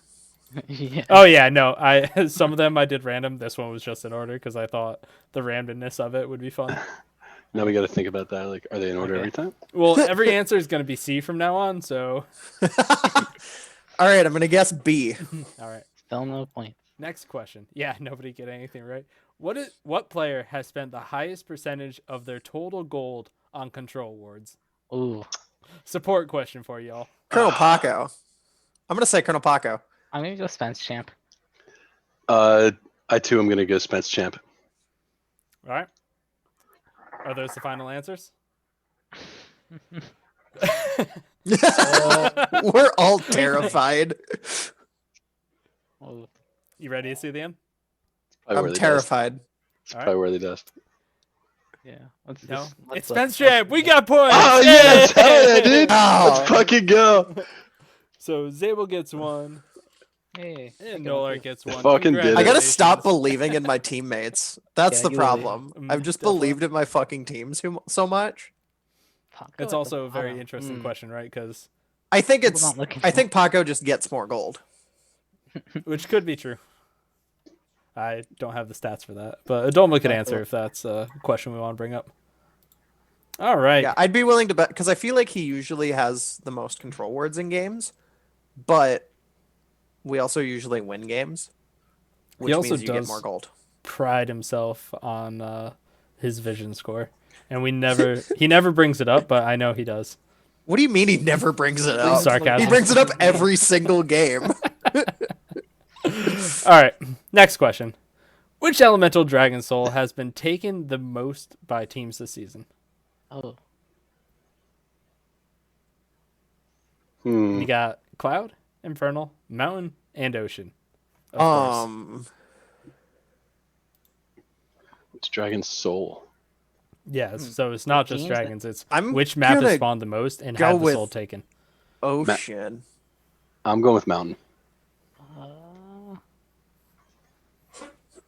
Yeah. Oh yeah, no, I some of them I did random. This one was just in order because I thought the randomness of it would be fun. Now we got to think about that. Like, are they in order Okay. every time? Well, every answer is going to be C from now on. So All right, I'm gonna guess B. all right. Still no points. Next question. Yeah, nobody get anything right. What player has spent the highest percentage of their total gold on control awards? Ooh. Support question for y'all. Colonel Paco. I'm gonna say Colonel Paco. I'm gonna go Spence Champ. I too am gonna go Spence Champ. All right. Are those the final answers? We're all terrified. Ooh. You ready to see the end? Probably I'm worthy terrified. Dust. It's All right. probably worthy dust. Yeah. Let's No, just, let's it's look. Spence Champ. We got points. Oh yes, Yay! hell yeah, dude! Oh. Let's fucking go. So Zabel gets one, Hey. and Nolar gets one. Fucking did it. I gotta stop Congratulations. believing in my teammates. That's Yeah, the you really- problem. I've just definitely. believed in my fucking team so much. Paco at It's the also a very bottom. interesting question, right? Because I think People it's. don't look I at think Paco just gets more gold. which could be true. I don't have the stats for that, but Adolma could Yeah, answer cool. if that's a question we want to bring up. All right. Yeah, I'd be willing to bet because I feel like he usually has the most control words in games, but we also usually win games, which also means you get does- more gold. Pride himself on his vision score, and he never brings it up, but I know he does. What do you mean he never brings it up? Sarcasm. He brings it up every single game. All right. Next question. Which elemental dragon soul has been taken the most by teams this season? Oh. You got Cloud, Infernal, Mountain, and Ocean. Of course. It's Dragon's Soul. Yeah, so it's not just Teams that- dragons. It's I'm which map gonna has spawned the most and go had the with- soul taken. Ocean. I'm going with Mountain.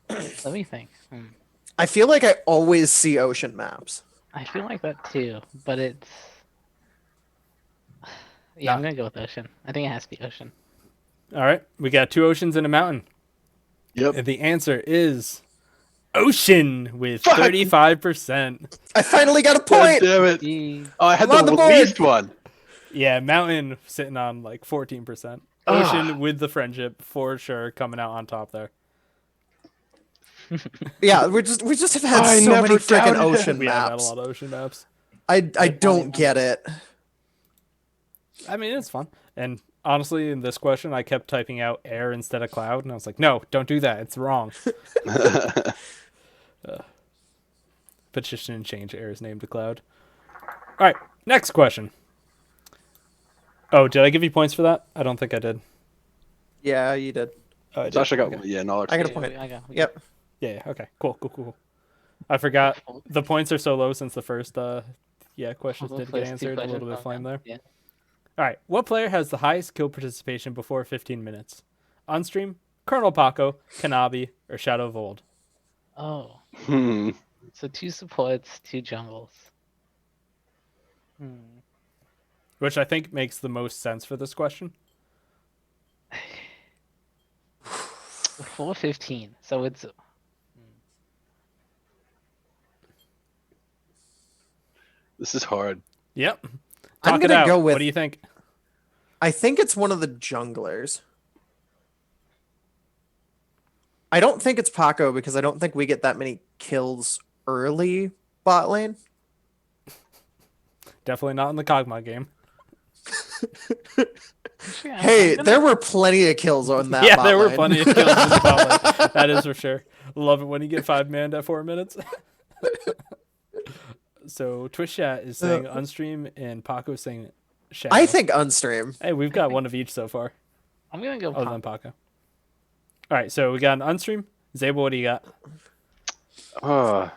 Let me think. I feel like I always see ocean maps. I feel like that too, but it's. Yeah, I'm Nah. gonna go with Ocean. I think it has to be Ocean. All right, we got two oceans and a mountain. Yep. And the answer is Ocean with Fuck! 35%. I finally got a God point. damn it! Gee. Oh, I had I'm on the the board. least one. Yeah, mountain sitting on like 14%. Ah. Ocean with the friendship for sure coming out on top there. Yeah, we just have had I so many never freaking doubted ocean We have had a maps. lot of ocean maps. I don't get it. I mean, it's fun. And honestly, in this question, I kept typing out air instead of cloud, and I was like, no, don't do that. It's wrong. Petition and change air's name to cloud. All right, next question. Oh, did I give you points for that? I don't think I did. Yeah, you did. Oh, I did. Sasha got Okay. one. Yeah, Nolar's I got a got point. I got. Yep. Yeah, okay. Cool. I forgot the points are so low since the first questions did get answered. A little bit of flame there. Yeah. All right, what player has the highest kill participation before 15 minutes? Unstream, Colonel Paco, Kanabi, or Shadow of Old? Oh, Hmm. so 2 supports, 2 jungles. Which I think makes the most sense for this question. Before 15, so it's. This is hard. Yep. I'm Talk it gonna out. go with- What do you think? I think it's one of the junglers. I don't think it's Paco because I don't think we get that many kills early bot lane. Definitely not in the Kog'Maw game. Actually, Hey, there were plenty of kills on that. Yeah, bot there were lane. plenty of kills in the bot lane. That is for sure. Love it when you get 5 man at 4 minutes. So Twitch chat is saying unstream and Paco saying shadow. I think unstream. Hey, we've got one of each so far. I'm gonna go. Other than Paco. All right, so we got an unstream. Zabel, what do you got? I'm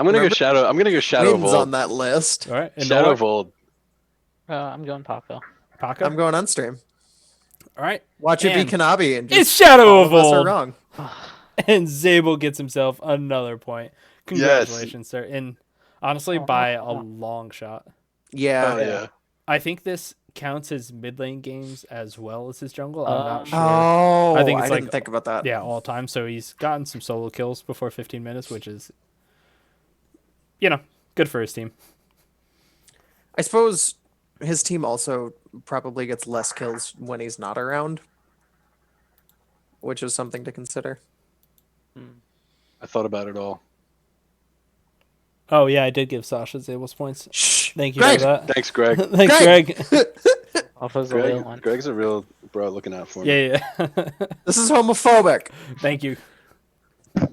gonna go shadow. I'm gonna go shadow of Wins old. on that list. All right, and Shadow Noah? of old. I'm going Paco. Paco. I'm going unstream. All right, Watch it be And Kanabi and it's just shadow all of of us are old. wrong. And Zabel gets himself another point. Congratulations, sir. And honestly, by a long shot. Yeah. Hell yeah. I think this counts as mid lane games as well as his jungle. I'm not sure. Oh, I think it's didn't like- think about that. Yeah, all time. So he's gotten some solo kills before 15 minutes, which is, good for his team. I suppose his team also probably gets less kills when he's not around, which is something to consider. I thought about it all. Oh, yeah, I did give Sasha Zabel's points. Shh. Thank you Greg! for that. Thanks, Greg. Thanks, Greg. Off as a real one. Greg's a real bro looking out for me. Yeah. This is homophobic. Thank you. All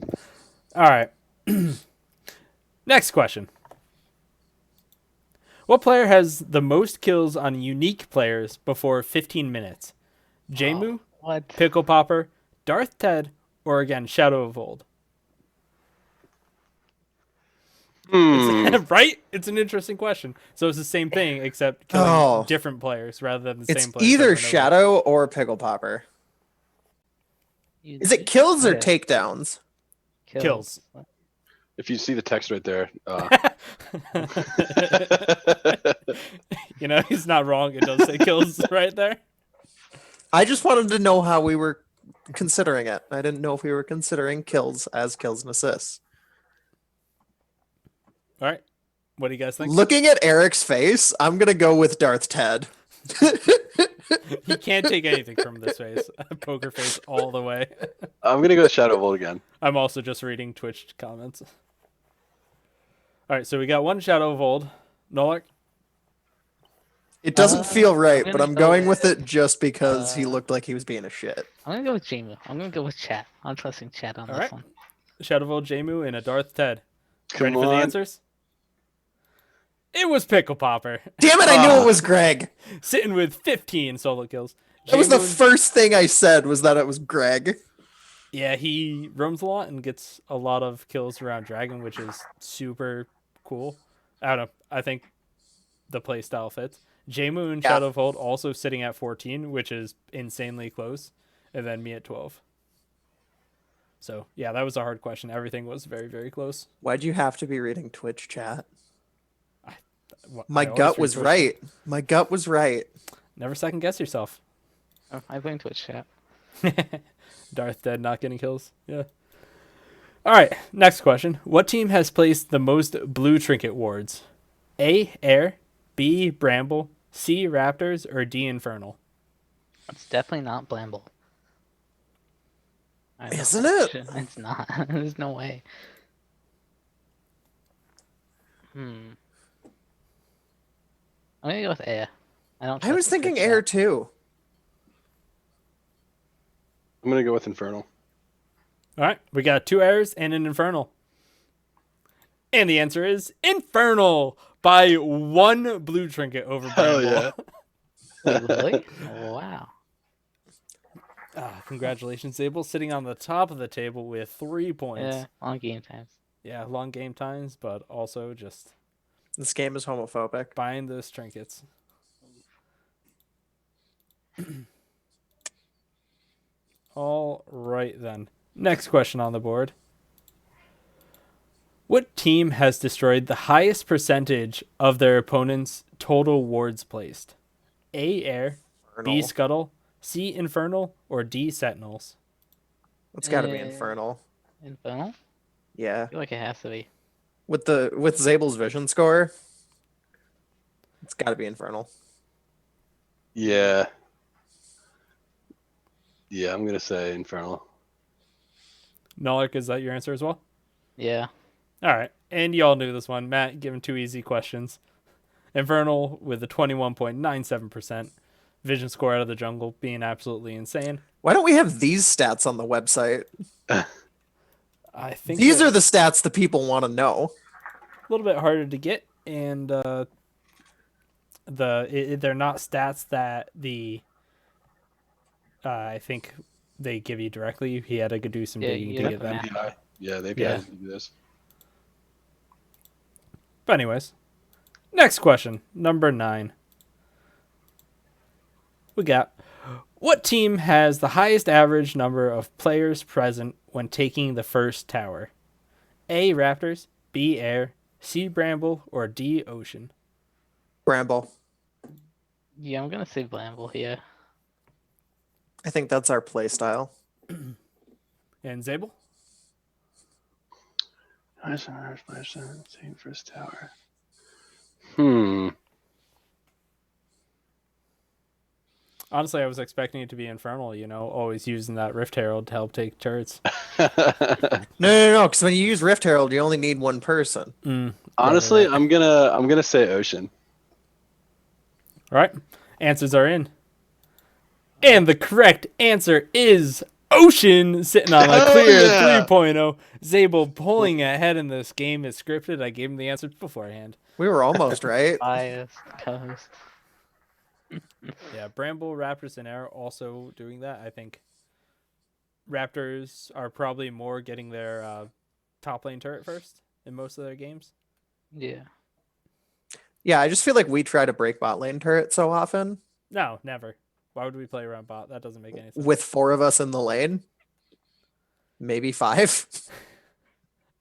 right. Next question. What player has the most kills on unique players before 15 minutes? Jamu, What? Pickle Popper, Darth Ted, or again, Shadow of Old? Right? It's an interesting question. So it's the same thing, except killing different players rather than the It's same players. either over and over. Shadow or Pickle Popper. Is it kills or takedowns? Kills. If you see the text right there, He's not wrong. It does say kills right there. I just wanted to know how we were considering it. I didn't know if we were considering kills as kills and assists. All right. What do you guys think? Looking at Eric's face, I'm going to go with Darth Ted. He can't take anything from this face. Poker face all the way. I'm gonna go with Shadow of Old again. I'm also just reading Twitch comments. All right, so we got one Shadow of Old. Nolik? It doesn't feel right, I'm but gonna I'm go going with- with it just because he looked like he was being a shit. I'm gonna go with Jamu. I'm gonna go with chat. I'm trusting chat on All this right. one. Shadow of Old Jamu and a Darth Ted. Come Ready for the on. answers? It was Pickle Popper. Damn it, I knew it was Greg. Sitting with 15 solo kills. That was the Jamu- first thing I said was that it was Greg. Yeah, he roams a lot and gets a lot of kills around Dragon, which is super cool. I don't know. I think the playstyle fits. Jamu and Yeah. Shadow of Old also sitting at 14, which is insanely close. And then me at 12. So, yeah, that was a hard question. Everything was very, very close. Why'd you have to be reading Twitch chat? Well, My I always gut read was Twitch. right. My gut was right. Never second guess yourself. Oh, I blame Twitch chat. Darth Dead not getting kills. Yeah. All right. Next question. What team has placed the most blue trinket wards? A. Air. B. Bramble. C. Raptors. Or D. Infernal? It's definitely not Blamble. I know. Isn't it? It's not. There's no way. I'm gonna go with Air. I was trust thinking Twitch air chat. too. I'm gonna go with Infernal. All right. We got 2 airs and an Infernal. And the answer is Infernal by 1 blue trinket over Hell Bramble. yeah. Wait, really? Wow. Congratulations, Abel. Sitting on the top of the table with 3 points. Yeah, long game times. Yeah, long game times, but also just This game is homophobic. buying those trinkets. All right, then. Next question on the board. What team has destroyed the highest percentage of their opponent's total wards placed? A. Air, B. Infernal. Scuttle, C. Infernal, or D. Sentinels? It's got to be Eh. infernal. Infernal? I Yeah, feel like it has to be. with Zabel's vision score, it's got to be infernal. Yeah. Yeah, I'm gonna say Infernal. Nolik, is that your answer as well? Yeah. All right. And y'all knew this one. Matt, give him 2 easy questions. Infernal with a 21.97%. Vision score out of the jungle being absolutely insane. Why don't we have these stats on the website? I think These are the stats the people want to know. little bit harder to get, and they're not stats that I think they give you directly. He had to go do some Yeah, digging you to have get to them. map. Yeah, they've Yeah. got to do this. But anyways, next question, number 9. We got, what team has the highest average number of players present when taking the first tower? A, Raptors, B, Air, C, Bramble, or D, Ocean? Bramble. Yeah, I'm gonna say Blamble. Yeah. I think that's our play style. And Zabel? Taking first tower. Honestly, I was expecting it to be Infernal, always using that Rift Herald to help take turrets. No, because when you use Rift Herald, you only need one person. Honestly, Right. I'm gonna say Ocean. All right, answers are in. And the correct answer is Ocean, sitting on a Hell clear yeah! 3.0. Zabel pulling ahead in this game is scripted. I gave him the answer beforehand. We were almost right. Biased co-host. Yeah, Bramble, Raptors, and Air also doing that. I think Raptors are probably more getting their top lane turret first in most of their games. Yeah. Yeah, I just feel like we try to break bot lane turret so often No, never. Why would we play around bot? That doesn't make any sense. with 4 of us in the lane. Maybe 5.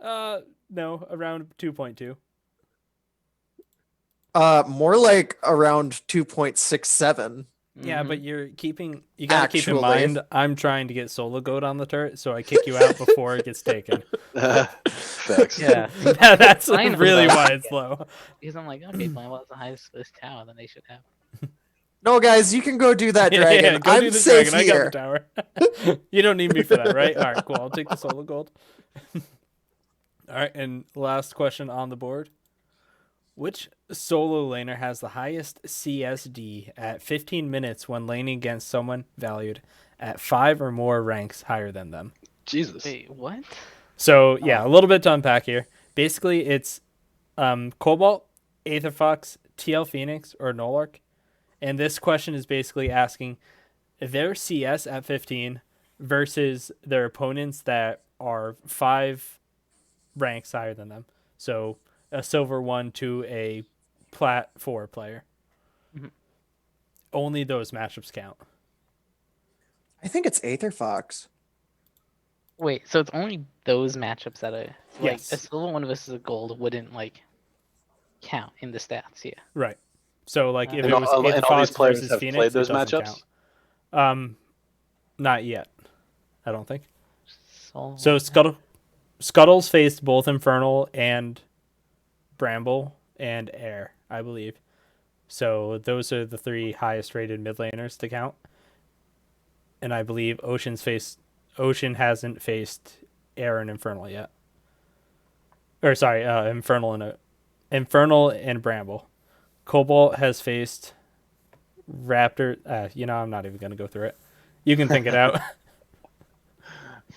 No, around 2.2. More like around 2.67. Yeah, but Mhm. you gotta keep in Actually. mind, I'm trying to get solo goat on the turret, so I kick you out before it gets taken. Facts. Yeah. That's I know really that. why it's low. Because I'm like, okay, Blamble has the highest first tower, then they should have. No, guys, you can go do that dragon. Go I'm do the safe dragon. here. I got the tower. You don't need me for that, right? All right, cool. I'll take the solo gold. All right, and last question on the board. Which solo laner has the highest CSD at 15 minutes when laning against someone valued at 5 or more ranks higher than them? Jesus. Wait, what? So, yeah, a little bit to unpack here. Basically, it's Cobalt, Aetherfox, TL Phoenix, or Nolark. And this question is basically asking their CS at 15 versus their opponents that are 5 ranks higher than them. So a silver 1 to a plat 4 player. Mhm. Only those matchups count. I think it's Aether Fox. Wait, so it's only those matchups that are like Yes. a silver one versus a gold wouldn't like count in the stats, yeah. Right. So like if And it was all these Aetherfox players versus have Phoenix, played it those doesn't matchups? count. Not yet. I don't think. So, So Scuttles faced both Infernal and Bramble and Air, I believe. So those are the 3 highest rated mid laners to count. And I believe Ocean hasn't faced Air and Infernal yet. Or sorry, Infernal and Bramble. Cobalt has faced Raptor. I'm not even gonna go through it. You can think it out.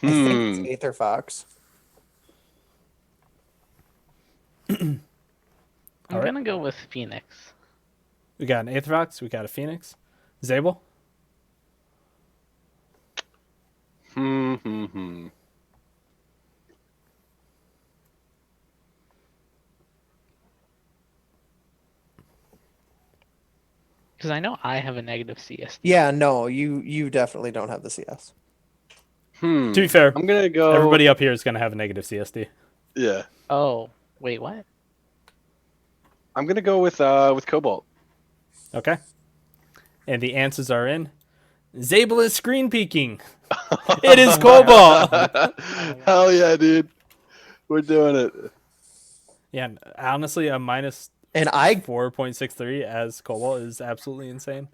I think it's Aether Fox. I'm Alright. gonna go with Phoenix. We got an Aetherfox. We got a Phoenix. Zabel. Because I know I have a negative CS. Yeah, no, you definitely don't have the CS. To be fair, I'm gonna go. everybody up here is gonna have a negative CSD. Yeah, Oh, wait, what? I'm gonna go with Cobalt. Okay. And the answers are in. Zabel is screen peeking. It is Cobalt. Hell yeah, dude. We're doing it. Yeah, honestly, a minus And I 4.63 as Cobalt is absolutely insane.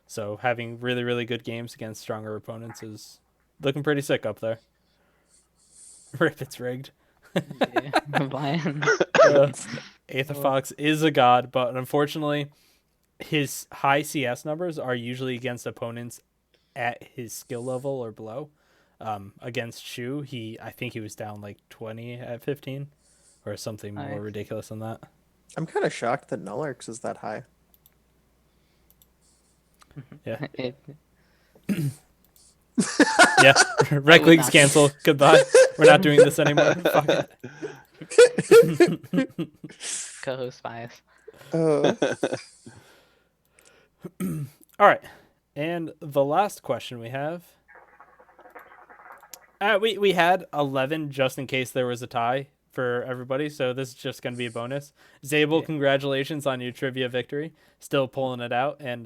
So having really, really good games against stronger opponents is looking pretty sick up there. Rip, it's rigged. Yeah, Brian. Aetherfox is a god, but unfortunately, his high CS numbers are usually against opponents at his skill level or below. Against Shu, I think he was down like 20 at 15. or something more Nice. ridiculous than that. I'm kind of shocked that Nullarks is that high. Yeah. It, Yeah. Rec would leagues not- cancel. Goodbye. We're not doing this anymore. Fuck it. co-host bias. Uh, All right. And the last question we have. We had 11 just in case there was a tie for everybody, so this is just going to be a bonus. Zabel, Yeah. congratulations on your trivia victory. Still pulling it out and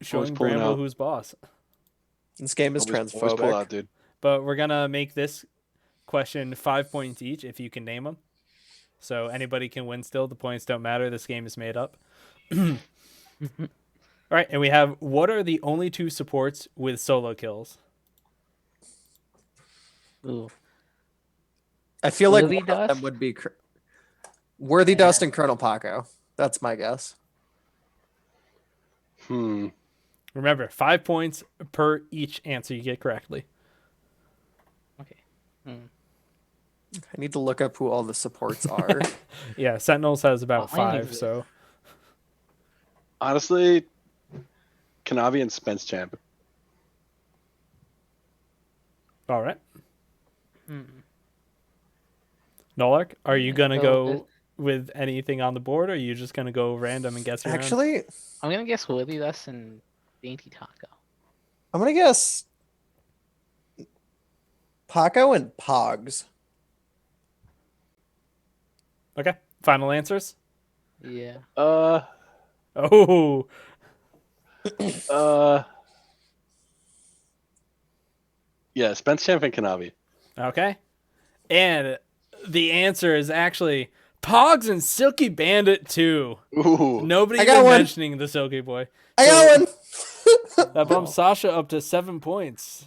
showing pulling Bramble out. who's boss. this game is Always pull transphobic. out, dude. But we're going to make this question 5 points each if you can name them. So anybody can win still. The points don't matter. This game is made up. All right, and we have, what are the only 2 supports with solo kills? Ooh. I feel like Worthy one of them Dust? would be Worthy Dust and Colonel Paco. That's my guess. Remember, 5 points per each answer you get correctly. Okay. I need to look up who all the supports are. Yeah, Sentinels has about Well, mine 5, exists. so Honestly, Kanavi and Spence Champ. all right. Hmm. Nolark, are you gonna So go with anything on the board, or are you just gonna go random and guess your own? Actually, I'm gonna guess Worthy Dust and Dainty Taco. I'm gonna guess Paco and Pogs. Okay, final answers. Yeah. Oh, Yeah, Spence Champ and Kanavi. okay. And the answer is actually Pogs and Silky Bandit too. Ooh. Nobody I got even one. mentioning the Silky Boy. I got one. That bumps Sasha up to 7 points.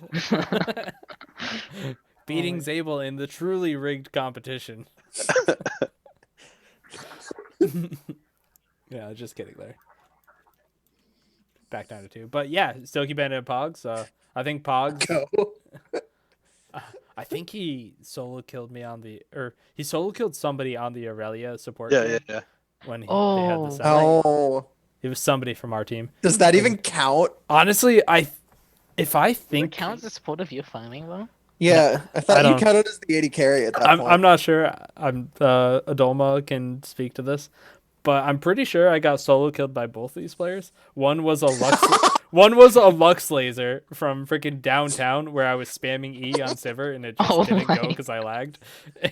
Beating Zabel in the truly rigged competition. Yeah, just kidding there. Back down to 2. But yeah, Silky Bandit and Pogs. I think Pogs. Go. I think he solo killed me on the, or he solo killed somebody on the Aurelia support Yeah, team yeah, yeah. when they had Oh, the set. Oh, It was somebody from our team. does that even count? Honestly, if I Does it think count as a support of you farming though? Yeah, I thought I you don't- counted as the 80 carry at that I'm point. not sure. Adolma can speak to this, but I'm pretty sure I got solo killed by both these players. One was a Lux laser from freaking downtown where I was spamming E on Sivir and it just Oh didn't go my. because I lagged,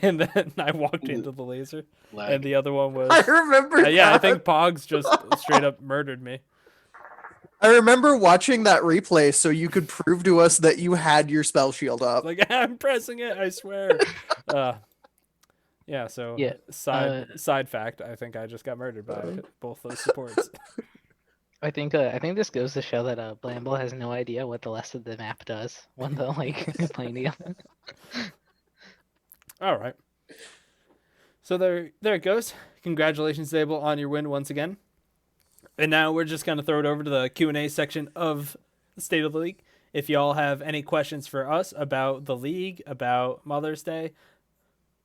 and then I walked into the laser. Lag. And the other one was I remember. yeah, I that. think Pogs just straight up murdered me. I remember watching that replay so you could prove to us that you had your spell shield up. Like, I'm pressing it, I swear. Yeah, so Yeah, side fact, I think I just got murdered by both those supports. I think this goes to show that Blamble has no idea what the rest of the map does when they're like playing together. All right. So there it goes. Congratulations, Zabel, on your win once again. And now we're just going to throw it over to the Q&A section of State of the League. If y'all have any questions for us about the league, about Mother's Day,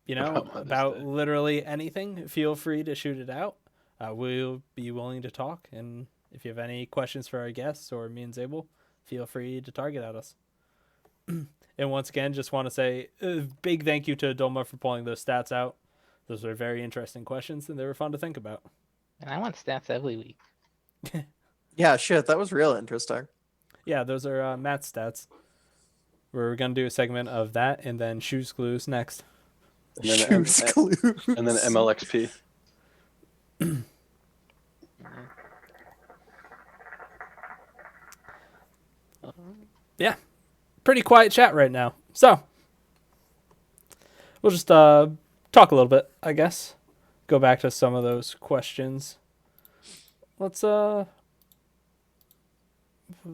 about literally anything, feel free to shoot it out. We'll be willing to talk. And if you have any questions for our guests or me and Zabel, feel free to target at us. And once again, just want to say a big thank you to Adolma for pulling those stats out. Those were very interesting questions, and they were fun to think about. And I want stats every week. Yeah, shit, that was real interesting. Yeah, those are Matt's stats. We're going to do a segment of that, and then shoes clues next. And then, Shoes clues. and then MLXP. Yeah, pretty quiet chat right now. So, we'll just talk a little bit, I guess. Go back to some of those questions. Let's, what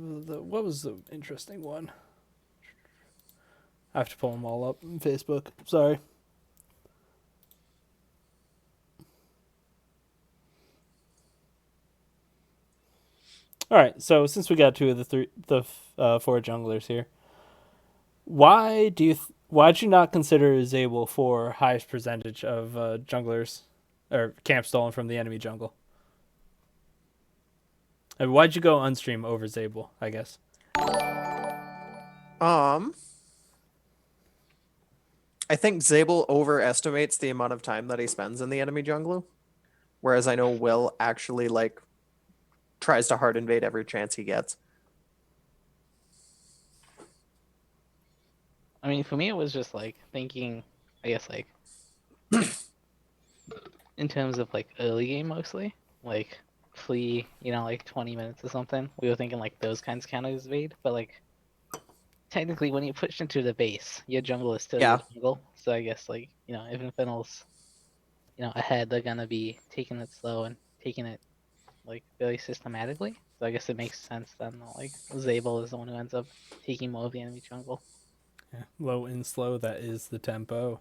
was the interesting one? I have to pull them all up on Facebook. Sorry. All right, so since we got two of the four junglers here, why Why'd you not consider Zabel for highest percentage of junglers or camp stolen from the enemy jungle? And why'd you go Unstream over Zabel, I guess? I think Zabel overestimates the amount of time that he spends in the enemy jungle, whereas I know Will actually like tries to hard invade every chance he gets. I mean, for me, it was just like thinking, I guess, like in terms of like early game mostly, like Flea, like 20 minutes or something. We were thinking like those kinds of counters evade, but like technically when you push into the base, your jungle is still Yeah. your jungle. So I guess like, if Infernal's, ahead, they're gonna be taking it slow and taking it like very systematically. So I guess it makes sense then that like Zabel is the one who ends up taking more of the enemy jungle. Yeah. Low and slow, that is the tempo.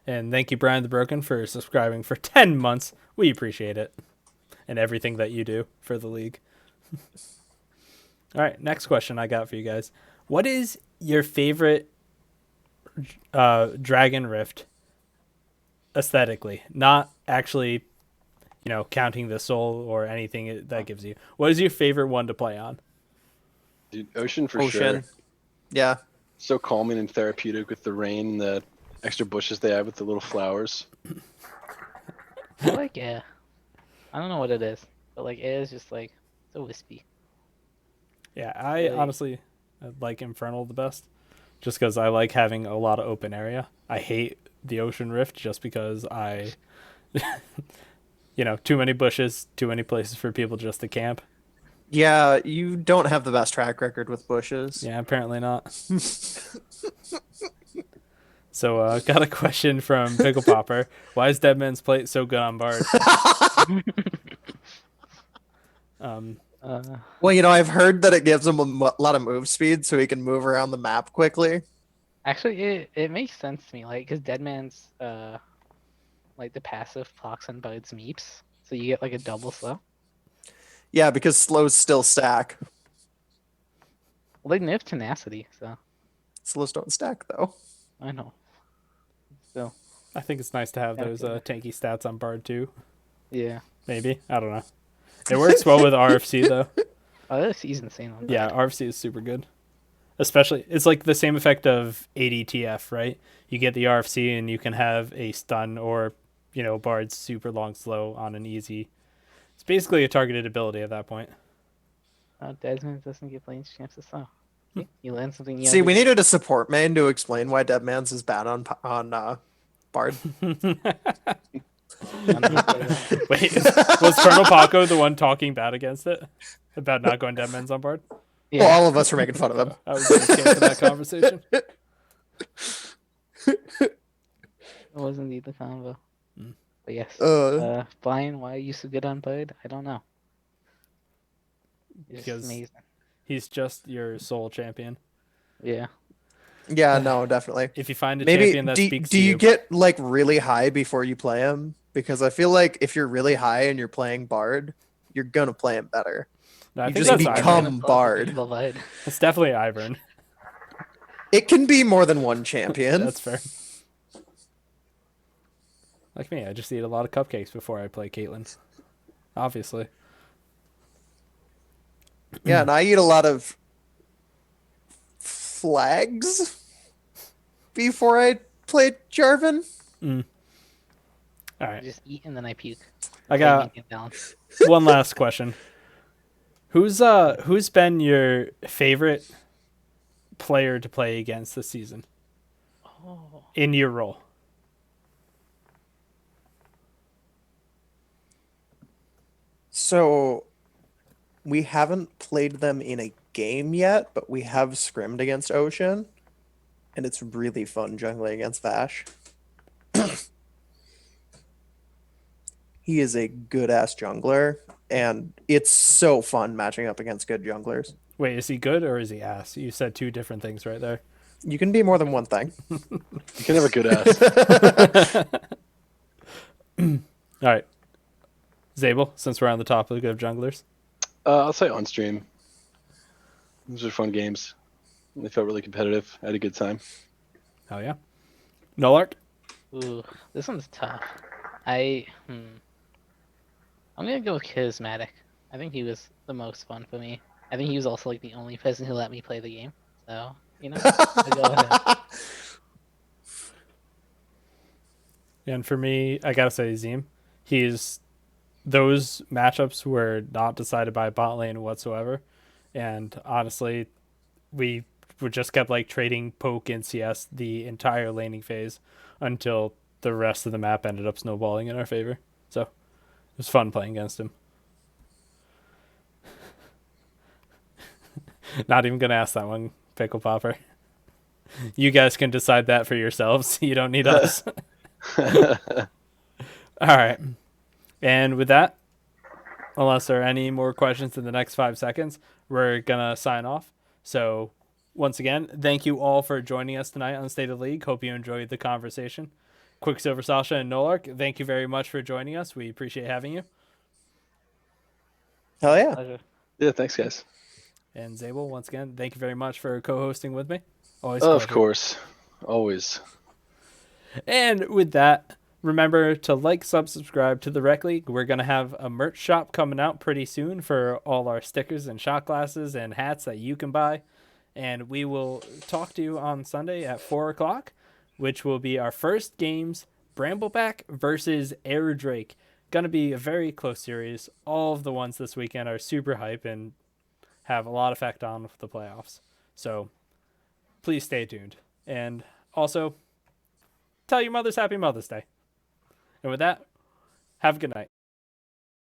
And thank you, Brian the Broken, for subscribing for 10 months. We appreciate it. And everything that you do for the league. All right, next question I got for you guys. What is your favorite Dragon Rift aesthetically? Not actually, counting the soul or anything that gives you. What is your favorite one to play on? Dude, Ocean for Ocean. sure. Yeah. So calming and therapeutic with the rain and the extra bushes they have with the little flowers. I like air. I don't know what it is, but like air is just like so wispy. Yeah, I Really? honestly like Infernal the best. Just because I like having a lot of open area. I hate the Ocean Rift just because too many bushes, too many places for people just to camp. Yeah, you don't have the best track record with bushes. Yeah, apparently not. So, got a question from Pickle Popper. Why is Deadman's Plate so good on Bard? Well, I've heard that it gives him a lot of move speed so he can move around the map quickly. Actually, it makes sense to me, like, because Deadman's, like, the passive procs on Bird's meeps, so you get, like, a double slow. Yeah, because slows still stack. Well, they nerfed tenacity, so Slows don't stack, though. I know. Still, I think it's nice to have those Okay. tanky stats on Bard too. yeah. Maybe. I don't know. It works well with RFC though. Oh, this is insane on Yeah, Bard. RFC is super good. Especially, it's like the same effect of ADTF, right? You get the RFC and you can have a stun or, Bard's super long slow on an easy. It's basically a targeted ability at that point. Deadman doesn't get lanes chance to slow. See? You learn something new. See, every we day. needed a support main to explain why Deadman's is bad on Bard. Wait, was Colonel Paco the one talking bad against it? About not going Deadman's on Bard? Yeah. Well, all of us were making fun of him. I was going to skip to that conversation. It was indeed the combo. But yes. Brian, why are you so good on Bard? I don't know. It's Because amazing. he's just your soul champion. Yeah. Yeah, no, definitely. If you find a Maybe champion that speaks do to you get like really high before you play him? Because I feel like if you're really high and you're playing Bard, you're gonna play him better. No, I You think just that's become Ivern. Bard. Bard. It's definitely Ivern. It can be more than one champion. That's fair. Like me, I just eat a lot of cupcakes before I play Caitlyn. Obviously. Yeah, and I eat a lot of flags before I play Jarvan. All I right. just eat and then I puke. I got Balance. one last question. Who's been your favorite player to play against this season Oh. in your role? So we haven't played them in a game yet, but we have scrimmed against Ocean, and it's really fun jungling against Vash. He is a good ass jungler, and it's so fun matching up against good junglers. Wait, is he good or is he ass? You said two different things right there. You can be more than one thing. You can have a good ass. All right. Zabel, since we're on the topic of junglers. I'll say on stream. Those are fun games. They felt really competitive. I had a good time. Oh, yeah. Nolark? Ooh, this one's tough. I'm gonna go with charismatic. I think he was the most fun for me. I think he was also like the only person who let me play the game. So I'll go with him. And for me, I gotta say Zim. Those matchups were not decided by bot lane whatsoever. And honestly, we just kept like trading poke and CS the entire laning phase until the rest of the map ended up snowballing in our favor. So it was fun playing against him. Not even gonna ask that one, Pickle Popper. You guys can decide that for yourselves. You don't need us. All right. And with that, unless there are any more questions in the next 5 seconds, we're gonna sign off. So once again, thank you all for joining us tonight on State of the League. Hope you enjoyed the conversation. Quicksilver Sasha and Nolark, thank you very much for joining us. We appreciate having you. Hell yeah. Pleasure. Yeah, thanks, guys. And Zabel, once again, thank you very much for co-hosting with me. Always Of pleasure. course. Always. And with that, remember to like, subscribe to the Rekt League. We're going to have a merch shop coming out pretty soon for all our stickers and shot glasses and hats that you can buy. And we will talk to you on Sunday at 4 o'clock, which will be our first games, Brambleback versus Air Drake. Going to be a very close series. All of the ones this weekend are super hype and have a lot of effect on the playoffs. So please stay tuned. And also, tell your mothers Happy Mother's Day. And with that, have a good night.